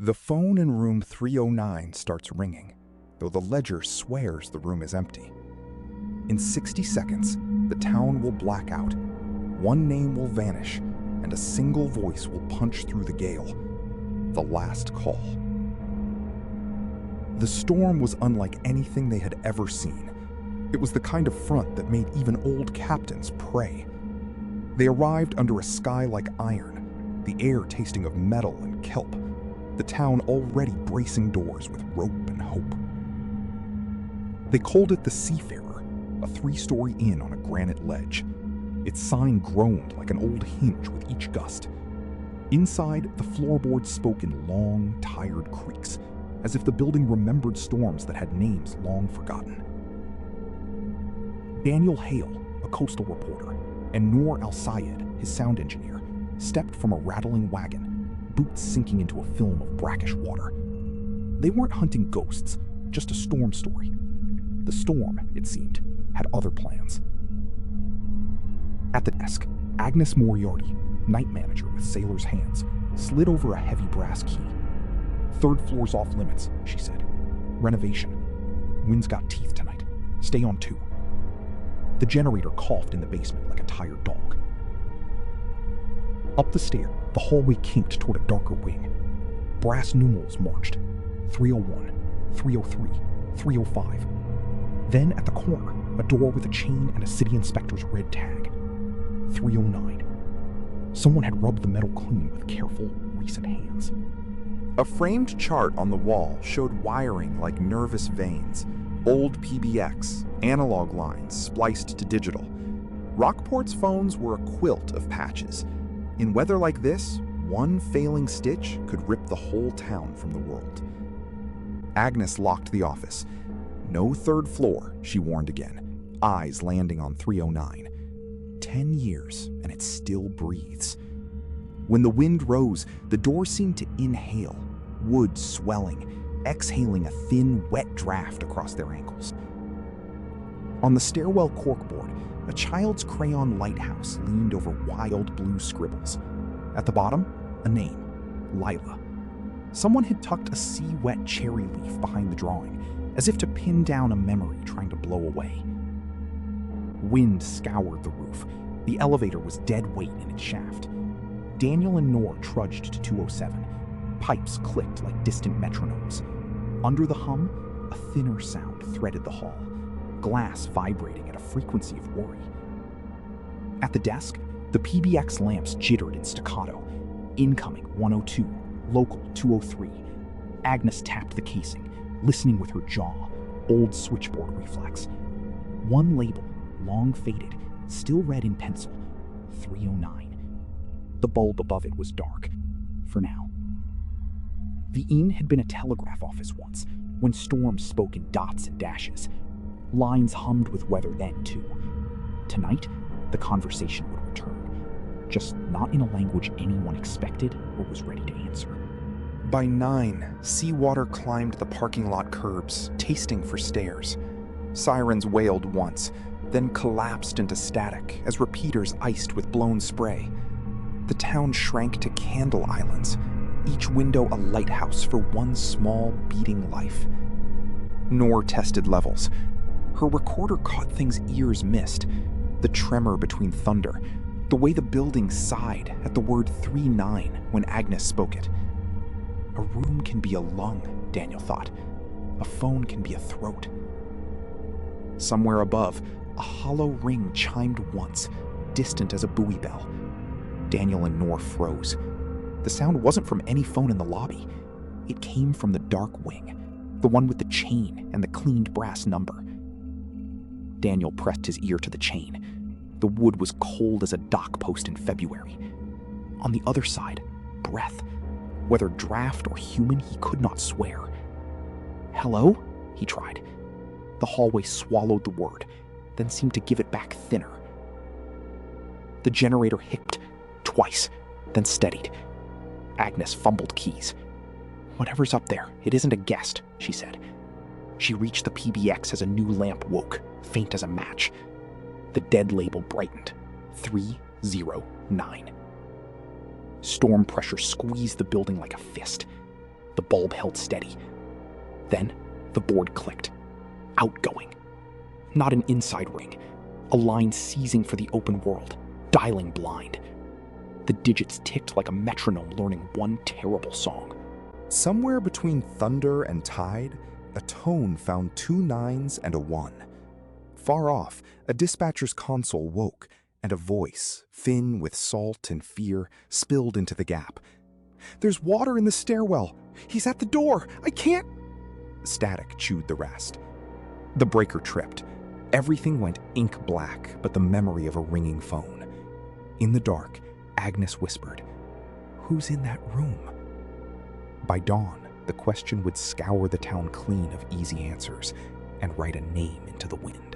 The phone in room 309 starts ringing, though the ledger swears the room is empty. In 60 seconds, the town will black out, one name will vanish, and a single voice will punch through the gale. The last call. The storm was unlike anything they had ever seen. It was the kind of front that made even old captains pray. They arrived under a sky like iron, the air tasting of metal and kelp, the town already bracing doors with rope and hope. They called it the Seafarer, a 3-story inn on a granite ledge. Its sign groaned like an old hinge with each gust. Inside, the floorboards spoke in long, tired creaks, as if the building remembered storms that had names long forgotten. Daniel Hale, a coastal reporter, and Noor Al-Sayed, his sound engineer, stepped from a rattling wagon, boots sinking into a film of brackish water. They weren't hunting ghosts, just a storm story. The storm, it seemed, had other plans. At the desk, Agnes Moriarty, night manager with sailor's hands, slid over a heavy brass key. "Third floor's off limits," she said. "Renovation. Wind's got teeth tonight. Stay on 2. The generator coughed in the basement like a tired dog. Up the stair, the hallway kinked toward a darker wing. Brass numerals marched. 301, 303, 305. Then at the corner, a door with a chain and a city inspector's red tag. 309. Someone had rubbed the metal clean with careful, recent hands. A framed chart on the wall showed wiring like nervous veins, old PBX, analog lines spliced to digital. Rockport's phones were a quilt of patches. In weather like this, one failing stitch could rip the whole town from the world. Agnes locked the office. No 3rd floor, she warned again, eyes landing on 309. 10 years, and it still breathes. When the wind rose, the door seemed to inhale, wood swelling, exhaling a thin, wet draft across their ankles. On the stairwell corkboard, a child's crayon lighthouse leaned over wild blue scribbles. At the bottom, a name, Lila. Someone had tucked a sea-wet cherry leaf behind the drawing, as if to pin down a memory trying to blow away. Wind scoured the roof. The elevator was dead weight in its shaft. Daniel and Noor trudged to 207. Pipes clicked like distant metronomes. Under the hum, a thinner sound threaded the hall, glass vibrating at a frequency of worry. At the desk, the PBX lamps jittered in staccato. Incoming 102, local 203. Agnes tapped the casing, listening with her jaw, old switchboard reflex. One label, long faded, still read in pencil, 309. The bulb above it was dark, for now. The inn had been a telegraph office once, when storms spoke in dots and dashes. Lines hummed with weather then, too. Tonight, the conversation would return, just not in a language anyone expected or was ready to answer. By 9, seawater climbed the parking lot curbs, tasting for stairs. Sirens wailed once, then collapsed into static as repeaters iced with blown spray. The town shrank to candle islands, each window a lighthouse for one small, beating life. Noor tested levels. Her recorder caught things ears missed, the tremor between thunder, the way the building sighed at the word 39 when Agnes spoke it. A room can be a lung, Daniel thought. A phone can be a throat. Somewhere above, a hollow ring chimed once, distant as a buoy bell. Daniel and Noor froze. The sound wasn't from any phone in the lobby. It came from the dark wing, the one with the chain and the cleaned brass number. Daniel pressed his ear to the chain. The wood was cold as a dock post in February. On the other side, breath. Whether draft or human, he could not swear. "Hello?" he tried. The hallway swallowed the word, then seemed to give it back thinner. The generator hiccuped twice, then steadied. Agnes fumbled keys. "Whatever's up there, it isn't a guest," she said. She reached the PBX as a new lamp woke, faint as a match. The dead label brightened. 309. Storm pressure squeezed the building like a fist. The bulb held steady. Then, the board clicked. Outgoing. Not an inside ring. A line seizing for the open world, dialing blind. The digits ticked like a metronome learning one terrible song. Somewhere between thunder and tide, a tone found 2 9s and a 1. Far off, a dispatcher's console woke, and a voice, thin with salt and fear, spilled into the gap. "There's water in the stairwell! He's at the door! I can't—" Static chewed the rest. The breaker tripped. Everything went ink black but the memory of a ringing phone. In the dark, Agnes whispered, "Who's in that room?" By dawn, the question would scour the town clean of easy answers and write a name into the wind.